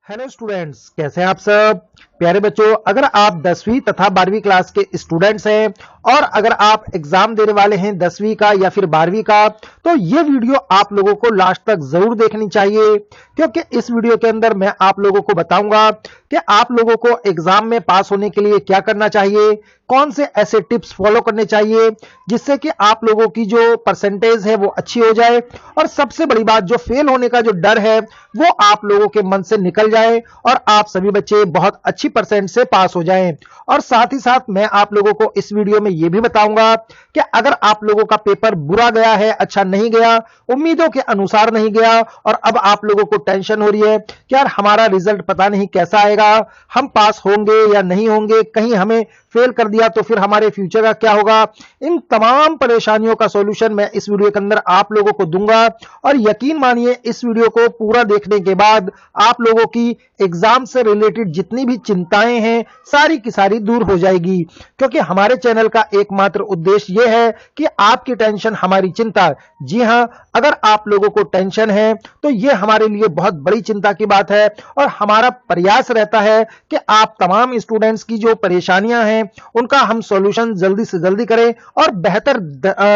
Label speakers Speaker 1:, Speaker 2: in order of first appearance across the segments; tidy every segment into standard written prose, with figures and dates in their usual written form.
Speaker 1: Hello students, कैसे हैं आप सब प्यारे बच्चों। अगर आप 10वीं तथा 12वीं क्लास के स्टूडेंट्स हैं और अगर आप एग्जाम देने वाले हैं 10वीं का या फिर 12वीं का, तो ये वीडियो आप लोगों को लास्ट तक जरूर देखनी चाहिए, क्योंकि इस वीडियो के अंदर मैं आप लोगों को बताऊंगा कि आप लोगों को एग्जाम में पास होने के लिए क्या करना चाहिए, कौन से ऐसे टिप्स फॉलो करने चाहिए जिससे कि आप लोगों की जो परसेंटेज है वो अच्छी हो जाए, और सबसे बड़ी बात, जो फेल होने का जो डर है वो आप लोगों के मन से निकल जाए और आप सभी बच्चे बहुत अच्छी परसेंट से पास हो जाएं। और साथ ही साथ मैं आप लोगों को इस वीडियो में यह भी बताऊंगा कि अगर आप लोगों का पेपर बुरा गया है, अच्छा नहीं गया, उम्मीदों के अनुसार नहीं गया, और अब आप लोगों को टेंशन हो रही है कि यार हमारा रिजल्ट पता नहीं कैसा आएगा, हम पास होंगे या नहीं होंगे, कहीं हमें फेल कर दिया तो फिर हमारे फ्यूचर का क्या होगा, इन तमाम परेशानियों का सॉल्यूशन मैं इस वीडियो के अंदर आप लोगों को दूंगा। और यकीन मानिए, इस वीडियो को पूरा देखने के बाद आप लोगों की एग्जाम से रिलेटेड जितनी भी चिंताएं हैं सारी की सारी दूर हो जाएगी, क्योंकि हमारे चैनल का एकमात्र उद्देश्य यह है कि आपकी टेंशन हमारी चिंता। जी हां, अगर आप लोगों को टेंशन है तो यह हमारे लिए बहुत बड़ी चिंता की बात है, और हमारा प्रयास रहता है कि आप तमाम स्टूडेंट्स की जो परेशानियां हैं उनका हम सॉल्यूशन जल्दी से जल्दी करें और बेहतर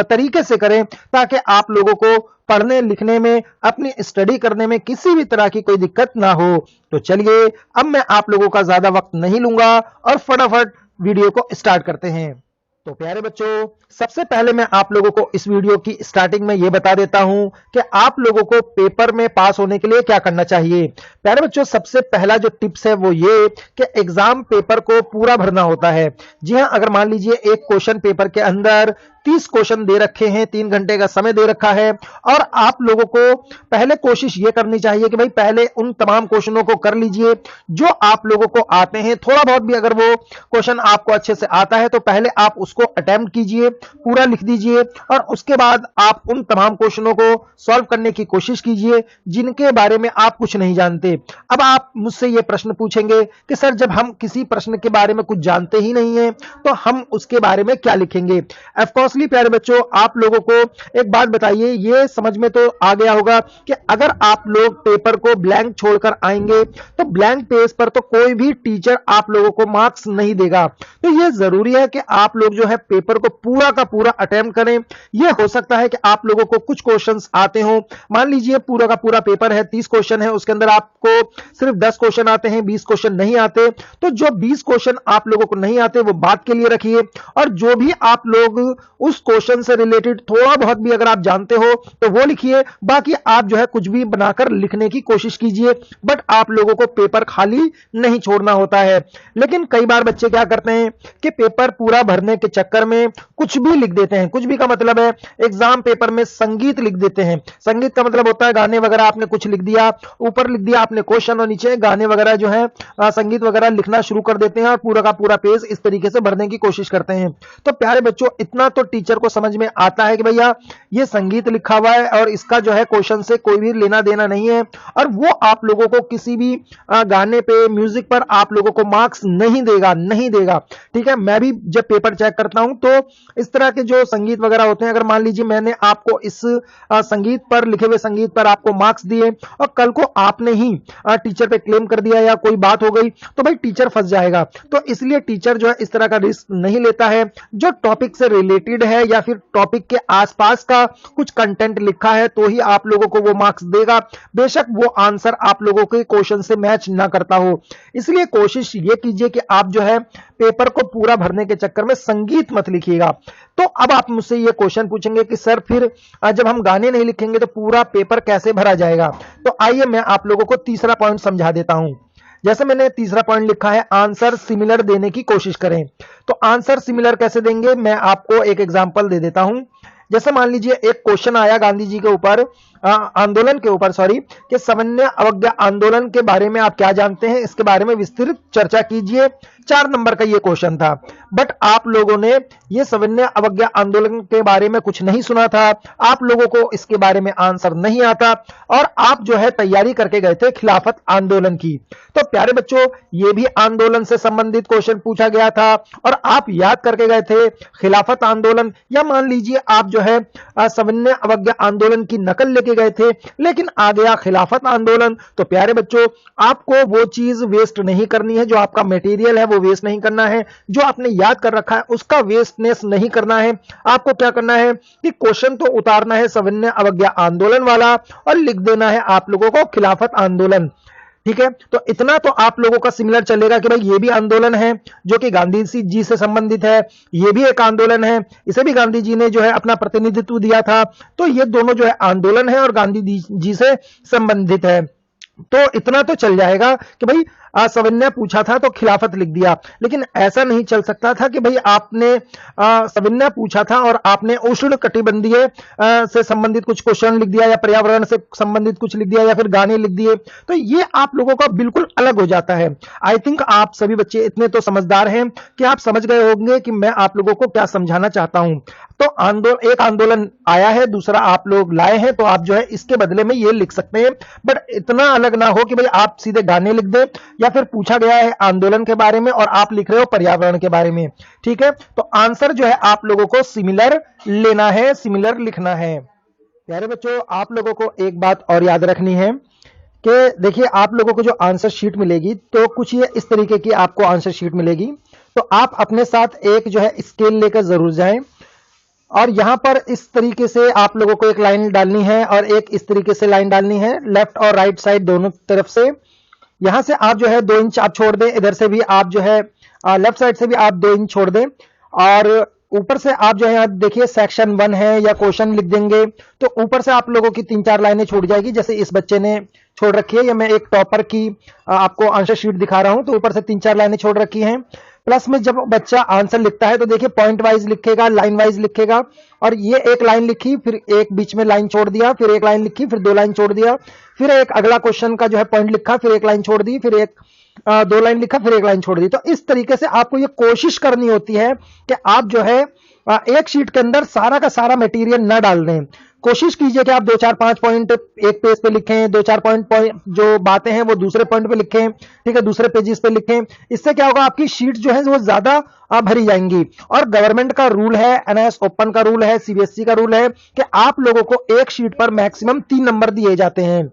Speaker 1: तरीके से करें, ताकि आप लोगों को पढ़ने लिखने में, अपनी स्टडी करने में किसी भी तरह की कोई दिक्कत ना हो। तो चलिए, अब मैं आप लोगों का ज्यादा वक्त नहीं लूंगा और फटाफट वीडियो को स्टार्ट करते हैं। तो प्यारे बच्चों, सबसे पहले मैं आप लोगों को इस वीडियो की स्टार्टिंग में यह बता देता हूं कि आप लोगों को पेपर में पास होने के लिए क्या करना चाहिए। प्यारे बच्चों, सबसे पहला जो टिप्स है वो ये कि एग्जाम पेपर को पूरा भरना होता है। जी हां, अगर मान लीजिए एक क्वेश्चन पेपर के अंदर 30 क्वेश्चन दे रखे हैं, 3 घंटे का समय दे रखा है, और आप लोगों को पहले कोशिश ये करनी चाहिए कि भाई पहले उन तमाम क्वेश्चनों को कर लीजिए जो आप लोगों को आते हैं। थोड़ा बहुत भी अगर वो क्वेश्चन आपको अच्छे से आता है तो पहले आप उसको अटेम्प्ट कीजिए, पूरा लिख दीजिए, और उसके बाद आप उन तमाम क्वेश्चनों को सॉल्व करने की कोशिश कीजिए जिनके बारे में आप कुछ नहीं जानते। अब आप मुझसे ये प्रश्न पूछेंगे कि सर, जब हम किसी प्रश्न के बारे में कुछ जानते ही नहीं है तो हम उसके बारे में क्या लिखेंगे। ऑफकोर्सली प्यारे बच्चों, आप लोगों को एक बात बताइए, ये समझ में तो आ गया होगा कि अगर आप लोग पेपर को ब्लैंक छोड़कर आएंगे तो ब्लैंक पेज पर तो कोई भी टीचर आप लोगों को मार्क्स नहीं देगा। तो ये जरूरी है कि आप लोग जो है पेपर को पूरा का पूरा अटेम्प्ट करें। यह हो सकता है कि आप लोगों को कुछ क्वेश्चंस आते हो, मान लीजिए पूरा का पूरा पेपर है, 30 क्वेश्चन है, उसके अंदर आपको सिर्फ 10 क्वेश्चन आते हैं, 20 क्वेश्चन नहीं आते। तो जो 20 क्वेश्चन आप लोगों को नहीं आते वो बात के लिए रखिए, और जो भी आप लोग उस क्वेश्चन से रिलेटेड थोड़ा बहुत भी अगर आप जानते हो तो वो लिखिए। बाकी आप जो है कुछ भी बनाकर लिखने की कोशिश कीजिए, बट आप लोगों को पेपर खाली नहीं छोड़ना होता है। लेकिन कई बार बच्चे क्या करते हैं कि पेपर पूरा भरने के चक्कर में कुछ भी लिख देते हैं। कुछ भी का मतलब है, एग्जाम पेपर में संगीत लिख देते हैं। संगीत का मतलब होता है गाने वगैरह आपने कुछ लिख दिया, ऊपर लिख दिया आपने क्वेश्चन और नीचे गाने वगैरह जो है संगीत वगैरह लिखना शुरू कर देते हैं, और पूरा का पूरा पेज इस तरीके से भरने की कोशिश करते हैं। तो प्यारे बच्चों, इतना तो टीचर को समझ में आता है कि भैया ये संगीत लिखा हुआ है और इसका जो है क्वेश्चन से कोई भी लेना देना नहीं है, और वो आप लोगों को किसी भी गाने पे, म्यूजिक पर आप लोगों को मार्क्स नहीं देगा, नहीं देगा। ठीक है, मैं भी जब पेपर चेक करता हूं तो इस तरह के जो संगीत वगैरह होते हैं, अगर मान लीजिए मैंने आपको इस संगीत पर, लिखे हुए संगीत पर आपको मार्क्स दिए और कल को आपने ही टीचर पे क्लेम कर दिया या कोई बात हो गई तो भाई टीचर फंस जाएगा। तो इसलिए टीचर जो है इस तरह का रिस्क नहीं लेता है। जो टॉपिक से रिलेटेड है या फिर टॉपिक के आसपास का कुछ कंटेंट लिखा है तो ही आप लोगों को वो मार्क्स देगा, बेशक वो आंसर आप लोगों के क्वेश्चन से मैच ना करता हो। इसलिए कोशिश ये कीजिए कि आप जो है पेपर को पूरा भरने के चक्कर में संगीत मत लिखिएगा। तो अब आप मुझसे ये क्वेश्चन पूछेंगे कि सर, फिर जब हम गाने नहीं लिखेंगे तो पूरा पेपर कैसे भरा जाएगा। तो आइए मैं आप लोगों को तीसरा पॉइंट समझा देता हूं। जैसे मैंने तीसरा पॉइंट लिखा है, आंसर सिमिलर देने की कोशिश करें। तो आंसर सिमिलर कैसे देंगे, मैं आपको एक एग्जांपल दे देता हूं। जैसे मान लीजिए एक क्वेश्चन आया गांधी जी के ऊपर, आंदोलन के ऊपर, सॉरी, कि सविनय अवज्ञा आंदोलन के बारे में आप क्या जानते हैं, इसके बारे में विस्तृत चर्चा कीजिए। 4 नंबर का ये क्वेश्चन था, बट आप लोगों ने ये सविनय अवज्ञा आंदोलन के बारे में कुछ नहीं सुना था, आप लोगों को इसके बारे में आंसर नहीं आता, और आप जो है तैयारी करके गए थे खिलाफत आंदोलन की। तो प्यारे बच्चों, ये भी आंदोलन से संबंधित क्वेश्चन पूछा गया था और आप याद करके गए थे खिलाफत आंदोलन, या मान लीजिए आप जो है सविनय अवज्ञा आंदोलन की नकल लेके दिए गए थे, लेकिन आ गया खिलाफत आंदोलन। तो प्यारे बच्चों, आपको वो चीज वेस्ट नहीं करनी है, जो आपका मटेरियल है वो वेस्ट नहीं करना है, जो आपने याद कर रखा है उसका वेस्टनेस नहीं करना है। आपको क्या करना है कि क्वेश्चन तो उतारना है सविनय अवज्ञा आंदोलन वाला और लिख देना है आप लोगों को खिलाफत आंदोलन। ठीक है, तो इतना तो आप लोगों का सिमिलर चलेगा कि भाई ये भी आंदोलन है जो कि गांधी जी से संबंधित है, ये भी एक आंदोलन है, इसे भी गांधी जी ने जो है अपना प्रतिनिधित्व दिया था। तो ये दोनों जो है आंदोलन है और गांधी जी से संबंधित है। तो इतना तो चल जाएगा कि भाई सविनय पूछा था तो खिलाफत लिख दिया, लेकिन ऐसा नहीं चल सकता था कि भाई आपने सविनय पूछा था और आपने उष्ण कटिबंधीय से संबंधित कुछ क्वेश्चन लिख दिया या पर्यावरण से संबंधित कुछ लिख दिया या फिर गाने लिख दिए। तो ये आप लोगों का बिल्कुल अलग हो जाता है। आई थिंक आप सभी बच्चे इतने तो समझदार हैं कि आप समझ गए होंगे कि मैं आप लोगों को क्या समझाना चाहता हूं। तो एक आंदोलन आया है, दूसरा आप लोग लाए हैं, तो आप जो है इसके बदले में ये लिख सकते हैं, बट इतना अलग ना हो कि भाई आप सीधे गाने लिख दें या फिर पूछा गया है आंदोलन के बारे में और आप लिख रहे हो पर्यावरण के बारे में। ठीक है, तो आंसर जो है आप लोगों को सिमिलर लेना है, सिमिलर लिखना है। प्यारे बच्चों, आप लोगों को एक बात और याद रखनी है कि देखिए आप लोगों को जो आंसर शीट मिलेगी तो कुछ ये इस तरीके की आपको आंसर शीट मिलेगी। तो आप अपने साथ एक जो है स्केल लेकर जरूर जाएं और यहां पर इस तरीके से आप लोगों को एक लाइन डालनी है और एक इस तरीके से लाइन डालनी है, लेफ्ट और राइट साइड दोनों तरफ से। यहां से आप जो है 2 इंच आप छोड़ दें, इधर से भी आप जो है लेफ्ट साइड से भी आप 2 इंच छोड़ दें और ऊपर से आप जो है देखिए सेक्शन 1 है या क्वेश्चन लिख देंगे तो ऊपर से आप लोगों की 3-4 लाइनें छूट जाएगी, जैसे इस बच्चे ने छोड़ रखी है। या मैं एक टॉपर की आपको आंसर शीट दिखा रहा हूं तो ऊपर से 3-4 लाइनें छोड़ रखी हैं। प्लस में जब बच्चा आंसर लिखता है तो देखिए पॉइंट वाइज लिखेगा, लाइन वाइज लिखेगा, और ये एक लाइन लिखी, फिर एक बीच में लाइन छोड़ दिया, फिर एक लाइन लिखी, फिर 2 लाइन छोड़ दिया, फिर एक अगला क्वेश्चन का जो है पॉइंट लिखा, फिर एक लाइन छोड़ दी, फिर एक 2 लाइन लिखा, फिर एक लाइन छोड़ दी। तो इस तरीके से आपको ये कोशिश करनी होती है कि आप जो है एक शीट के अंदर सारा का सारा मटेरियल ना डाल दें। कोशिश कीजिए कि आप 2-4-5 पॉइंट एक पेज पे लिखें, 2-4 पॉइंट जो बातें हैं वो दूसरे पॉइंट पे लिखें, ठीक है, दूसरे पेजेस पे लिखें। इससे क्या होगा, आपकी शीट जो है वो ज्यादा भरी जाएंगी। और गवर्नमेंट का रूल है, एनआईएस ओपन का रूल है, सीबीएसई का रूल है कि आप लोगों को एक शीट पर मैक्सिमम 3 नंबर दिए जाते हैं।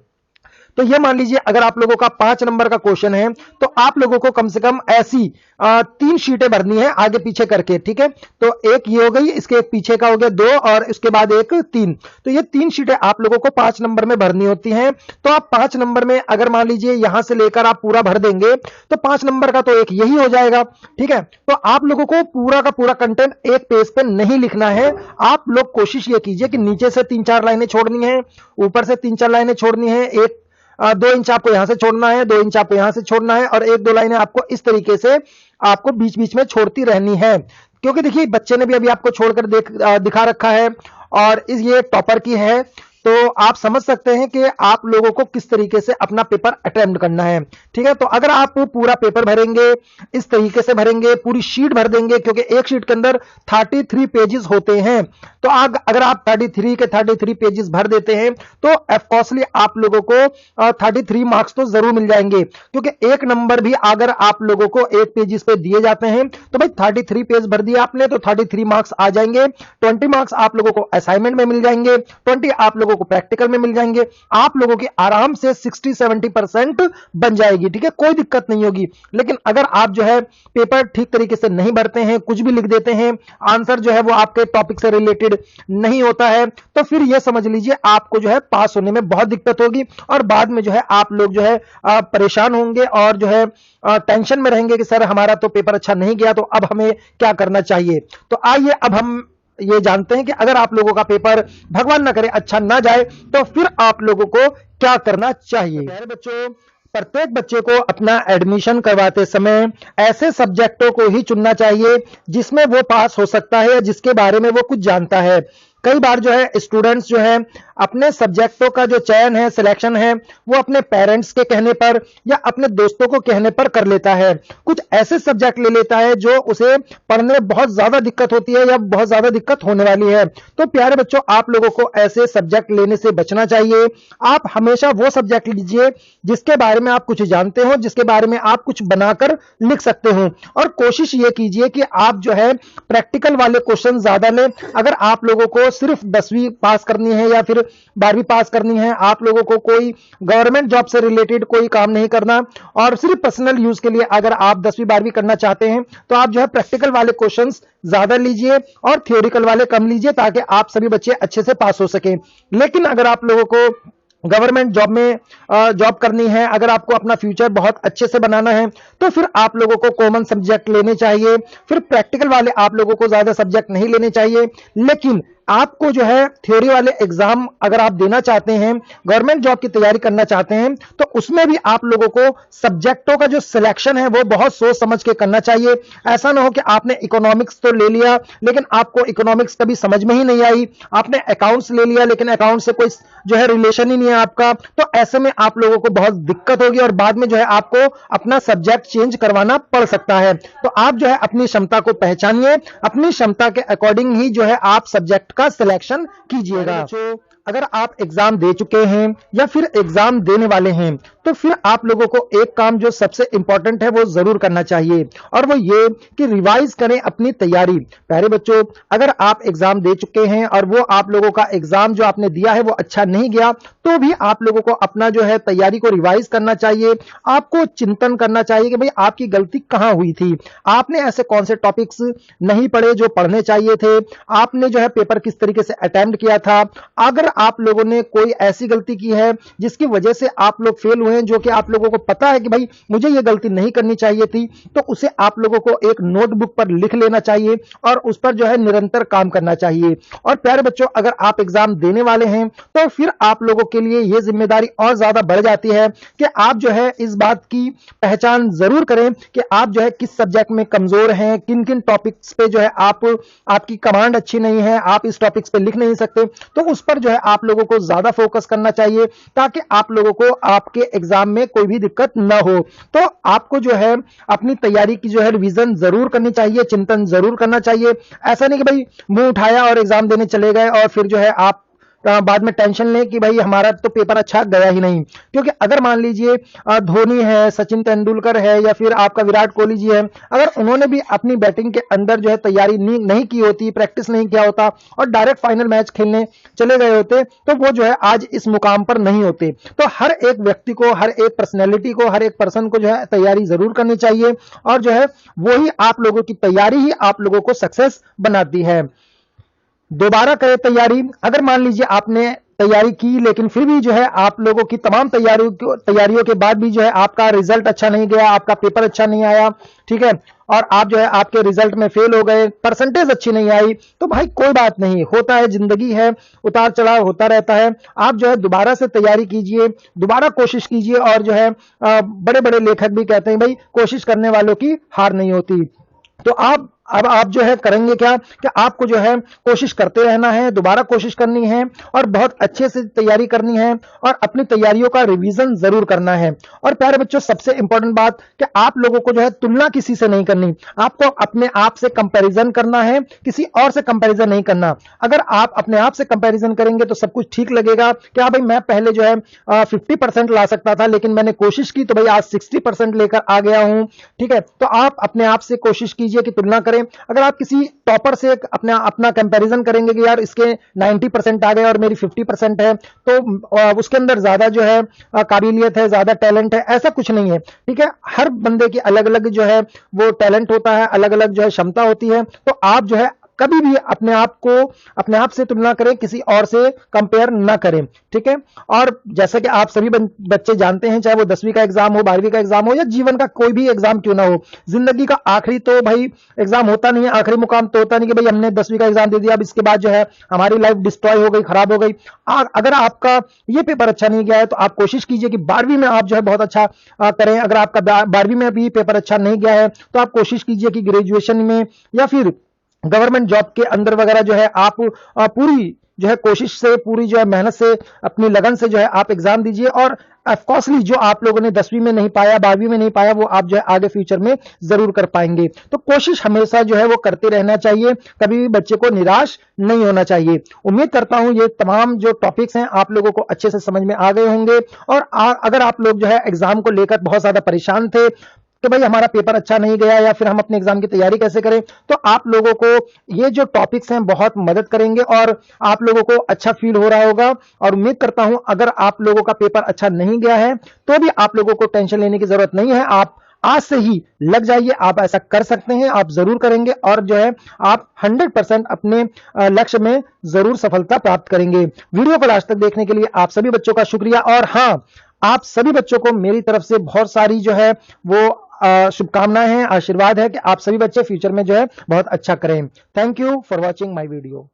Speaker 1: तो ये मान लीजिए अगर आप लोगों का 5 नंबर का क्वेश्चन है तो आप लोगों को कम से कम ऐसी 3 शीटें भरनी है आगे पीछे करके, ठीक है। तो एक ये हो गई, इसके एक पीछे का हो गया 2 और इसके बाद एक 3। तो ये 3 शीटें आप लोगों को 5 नंबर में भरनी होती हैं। तो आप 5 नंबर में अगर मान लीजिए यहां से लेकर आप पूरा भर देंगे तो 5 नंबर का तो एक यही हो जाएगा, ठीक है। तो आप लोगों को पूरा का पूरा कंटेंट एक पेज पे नहीं लिखना है। आप लोग कोशिश ये कीजिए कि नीचे से 3-4 लाइनें छोड़नी है, ऊपर से 3-4 लाइनें छोड़नी है, एक 2 इंच आपको यहां से छोड़ना है, 2 इंच आपको यहां से छोड़ना है, और 1-2 लाइनें आपको इस तरीके से आपको बीच बीच में छोड़ती रहनी है। क्योंकि देखिए बच्चे ने भी अभी आपको छोड़कर दिखा रखा है और ये टॉपर की है, तो आप समझ सकते हैं कि आप लोगों को किस तरीके से अपना पेपर अटेम्प्ट करना है, ठीक है। तो अगर आप पूरा पेपर भरेंगे, इस तरीके से भरेंगे, पूरी शीट भर देंगे, क्योंकि एक शीट के अंदर 33 पेजेस होते हैं, तो अगर आप 33 के 33 पेजेस भर देते हैं तो ऑफकोर्सली आप लोगों को 33 मार्क्स तो जरूर मिल जाएंगे। क्योंकि एक नंबर भी अगर आप लोगों को एक पेजेस पे दिए जाते हैं तो भाई 33 पेज भर दिया आपने तो 33 मार्क्स आ जाएंगे। 20 मार्क्स आप लोगों को असाइनमेंट में मिल जाएंगे, 20 आप लोगों को प्रैक्टिकल में मिल जाएंगे। आप लोगों की आराम से 60-70% बन जाएगी, ठीक है, कोई दिक्कत नहीं होगी। लेकिन अगर आप जो है पेपर ठीक तरीके से नहीं भरते हैं, कुछ भी लिख देते हैं, आंसर जो है वो आपके टॉपिक से रिलेटेड नहीं होता है, तो फिर यह समझ लीजिए आपको जो है पास होने में बहुत दिक्कत होगी और बाद में जो है आप लोग जो है परेशान होंगे और जो है टेंशन में रहेंगे कि सर हमारा तो पेपर अच्छा नहीं गया, तो अब हमें क्या करना चाहिए। तो आइए अब हम ये जानते हैं कि अगर आप लोगों का पेपर भगवान ना करे अच्छा ना जाए तो फिर आप लोगों को क्या करना चाहिए। प्यारे बच्चों, प्रत्येक बच्चे को अपना एडमिशन करवाते समय ऐसे सब्जेक्टों को ही चुनना चाहिए जिसमें वो पास हो सकता है या जिसके बारे में वो कुछ जानता है। कई बार जो है स्टूडेंट्स जो है अपने सब्जेक्टों का जो चयन है, सिलेक्शन है, वो अपने पेरेंट्स के कहने पर या अपने दोस्तों को कहने पर कर लेता है। कुछ ऐसे सब्जेक्ट ले लेता है जो उसे पढ़ने में बहुत ज्यादा दिक्कत होती है या बहुत ज्यादा दिक्कत होने वाली है। तो प्यारे बच्चों, आप लोगों को ऐसे सब्जेक्ट लेने से बचना चाहिए। आप हमेशा वो सब्जेक्ट लीजिए जिसके बारे में आप कुछ जानते हो, जिसके बारे में आप कुछ बनाकर लिख सकते हो, और कोशिश ये कीजिए कि आप जो है प्रैक्टिकल वाले क्वेश्चन ज्यादा लें। अगर आप लोगों को सिर्फ 10वीं पास करनी है या फिर 12वीं पास करनी है, आप लोगों को कोई गवर्नमेंट जॉब से रिलेटेड कोई काम नहीं करना, और सिर्फ पर्सनल यूज के लिए अगर आप 10वीं 12वीं करना चाहते हैं तो आप जो है प्रैक्टिकल वाले क्वेश्चंस ज्यादा लीजिए और थियोरिकल वाले कम लीजिए, ताकि आप सभी बच्चे अच्छे से पास हो सकें। लेकिन अगर आप लोगों को गवर्नमेंट जॉब में जॉब करनी है, अगर आपको अपना फ्यूचर बहुत अच्छे से बनाना है, तो फिर आप लोगों को कॉमन सब्जेक्ट लेने चाहिए, फिर प्रैक्टिकल वाले आप लोगों को ज्यादा सब्जेक्ट नहीं लेने चाहिए। लेकिन आपको जो है थ्योरी वाले एग्जाम अगर आप देना चाहते हैं, गवर्नमेंट जॉब की तैयारी करना चाहते हैं, तो उसमें भी आप लोगों को सब्जेक्टों का जो सिलेक्शन है वो बहुत सोच समझ के करना चाहिए। ऐसा ना हो कि आपने इकोनॉमिक्स तो ले लिया लेकिन आपको इकोनॉमिक्स कभी समझ में ही नहीं आई, आपने अकाउंट्स ले लिया लेकिन अकाउंट से कोई जो है रिलेशन ही नहीं है आपका, तो ऐसे में आप लोगों को बहुत दिक्कत होगी और बाद में जो है आपको अपना सब्जेक्ट चेंज करवाना पड़ सकता है। तो आप जो है अपनी क्षमता को पहचानिए, अपनी क्षमता के अकॉर्डिंग ही जो है आप सब्जेक्ट का सिलेक्शन कीजिएगा। अगर आप एग्जाम दे चुके हैं या फिर एग्जाम देने वाले हैं, तो फिर आप लोगों को एक काम जो सबसे इंपॉर्टेंट है वो जरूर करना चाहिए, और वो ये कि रिवाइज करें अपनी तैयारी। प्यारे बच्चों, अगर आप एग्जाम दे चुके हैं और वो आप लोगों का एग्जाम जो आपने दिया है वो अच्छा नहीं गया, तो भी आप लोगों को अपना जो है तैयारी को रिवाइज करना चाहिए। आपको चिंतन करना चाहिए कि भाई आपकी गलती कहां हुई थी, आपने ऐसे कौन से टॉपिक्स नहीं पढ़े जो पढ़ने चाहिए थे, आपने जो है पेपर किस तरीके से अटेम्प्ट किया था। अगर आप लोगों ने कोई ऐसी गलती की है जिसकी वजह से आप लोग फेल हुए हैं, जो कि आप लोगों को पता है कि भाई मुझे ये गलती नहीं करनी चाहिए थी, तो उसे आप लोगों को एक नोटबुक पर लिख लेना चाहिए और उस पर जो है निरंतर काम करना चाहिए। और प्यारे बच्चों, अगर आप एग्जाम देने वाले हैं तो फिर आप लोगों के लिए यह जिम्मेदारी और ज्यादा बढ़ जाती है कि आप जो है इस बात की पहचान जरूर करें कि आप जो है किस सब्जेक्ट में कमजोर हैं, किन किन टॉपिक्स पे जो है आपकी कमांड अच्छी नहीं है, आप इस टॉपिक्स पे लिख नहीं सकते, तो उस पर जो है आप लोगों को ज्यादा फोकस करना चाहिए ताकि आप लोगों को आपके एग्जाम में कोई भी दिक्कत ना हो। तो आपको जो है अपनी तैयारी की जो है रिवीजन जरूर करनी चाहिए, चिंतन जरूर करना चाहिए। ऐसा नहीं कि भाई मुंह उठाया और एग्जाम देने चले गए और फिर जो है आप बाद में टेंशन लें कि भाई हमारा तो पेपर अच्छा गया ही नहीं। क्योंकि अगर मान लीजिए धोनी है, सचिन तेंदुलकर है या फिर आपका विराट कोहली जी है, अगर उन्होंने भी अपनी बैटिंग के अंदर जो है तैयारी नहीं की होती, प्रैक्टिस नहीं किया होता और डायरेक्ट फाइनल मैच खेलने चले गए होते, तो वो जो है आज इस मुकाम पर नहीं होते। तो हर एक व्यक्ति को, हर एक पर्सनैलिटी को, हर एक पर्सन को जो है तैयारी जरूर करनी चाहिए, और जो है वही आप लोगों की तैयारी ही आप लोगों को सक्सेस बनाती है। दोबारा करें तैयारी। अगर मान लीजिए आपने तैयारी की लेकिन फिर भी जो है आप लोगों की तमाम तैयारियों के बाद भी जो है आपका रिजल्ट अच्छा नहीं गया, आपका पेपर अच्छा नहीं आया, ठीक है, और आप जो है आपके रिजल्ट में फेल हो गए, परसेंटेज अच्छी नहीं आई, तो भाई कोई बात नहीं, होता है, जिंदगी है, उतार चढ़ाव होता रहता है। आप जो है दोबारा से तैयारी कीजिए, दोबारा कोशिश कीजिए, और जो है बड़े बड़े लेखक भी कहते हैं भाई कोशिश करने वालों की हार नहीं होती। तो अब आप जो है करेंगे क्या कि आपको जो है कोशिश करते रहना है, दोबारा कोशिश करनी है और बहुत अच्छे से तैयारी करनी है और अपनी तैयारियों का रिवीजन जरूर करना है। और प्यारे बच्चों, सबसे इंपॉर्टेंट बात कि आप लोगों को जो है तुलना किसी से नहीं करनी, आपको अपने आप से कंपैरिजन करना है, किसी और से कंपैरिजन नहीं करना। अगर आप अपने आप से कंपैरिजन करेंगे तो सब कुछ ठीक लगेगा कि हाँ भाई मैं पहले जो है 50% ला सकता था लेकिन मैंने कोशिश की तो भाई आज 60% लेकर आ गया हूं, ठीक है। तो आप अपने आप से कोशिश कीजिए कि तुलना करें। अगर आप किसी टॉपर से अपना कंपैरिजन करेंगे कि यार इसके 90% आ गए और मेरी 50% है, तो उसके अंदर ज्यादा जो है काबिलियत है, ज्यादा टैलेंट है, ऐसा कुछ नहीं है, ठीक है। हर बंदे की अलग अलग जो है वो टैलेंट होता है, अलग अलग जो है क्षमता होती है। तो आप जो है कभी भी अपने आप से तुलना करें, किसी और से कंपेयर ना करें, ठीक है। और जैसा कि आप सभी बच्चे जानते हैं, चाहे वो 10वीं का एग्जाम हो, 12वीं का एग्जाम हो या जीवन का कोई भी एग्जाम क्यों ना हो, जिंदगी का आखिरी तो भाई एग्जाम होता नहीं है, आखिरी मुकाम तो होता नहीं कि भाई हमने 10वीं का एग्जाम दे दिया अब इसके बाद जो है हमारी लाइफ डिस्ट्रॉय हो गई, खराब हो गई। अगर आपका ये पेपर अच्छा नहीं गया है तो आप कोशिश कीजिए कि 12वीं में आप जो है बहुत अच्छा करें। अगर आपका 12वीं में भी पेपर अच्छा नहीं गया है तो आप कोशिश कीजिए कि ग्रेजुएशन में या फिर गवर्नमेंट जॉब के अंदर वगैरह जो है आप पूरी जो है कोशिश से, पूरी जो है मेहनत से, अपनी लगन से जो है आप एग्जाम दीजिए। और ऑफकोर्सली जो आप लोगों ने 10वीं में नहीं पाया, 12वीं में नहीं पाया, वो आप जो है आगे फ्यूचर में जरूर कर पाएंगे। तो कोशिश हमेशा जो है वो करते रहना चाहिए, कभी भी बच्चे को निराश नहीं होना चाहिए। उम्मीद करता हूं ये तमाम जो टॉपिक्स हैं आप लोगों को अच्छे से समझ में आ गए होंगे। और अगर आप लोग जो है एग्जाम को लेकर बहुत ज्यादा परेशान थे, कि भाई हमारा पेपर अच्छा नहीं गया या फिर हम अपने एग्जाम की तैयारी कैसे करें, तो आप लोगों को ये जो टॉपिक्स हैं बहुत मदद करेंगे और आप लोगों को अच्छा फील हो रहा होगा। और उम्मीद करता हूं अगर आप लोगों का पेपर अच्छा नहीं गया है तो भी आप लोगों को टेंशन लेने की जरूरत नहीं है। आप आज से ही लग जाइए, आप ऐसा कर सकते हैं, आप जरूर करेंगे और जो है आप 100% अपने लक्ष्य में जरूर सफलता प्राप्त करेंगे। वीडियो को लास्ट तक देखने के लिए आप सभी बच्चों का शुक्रिया। और हाँ, आप सभी बच्चों को मेरी तरफ से बहुत सारी जो है वो शुभकामनाएं हैं, आशीर्वाद है कि आप सभी बच्चे फ्यूचर में जो है बहुत अच्छा करें। Thank you for watching my video.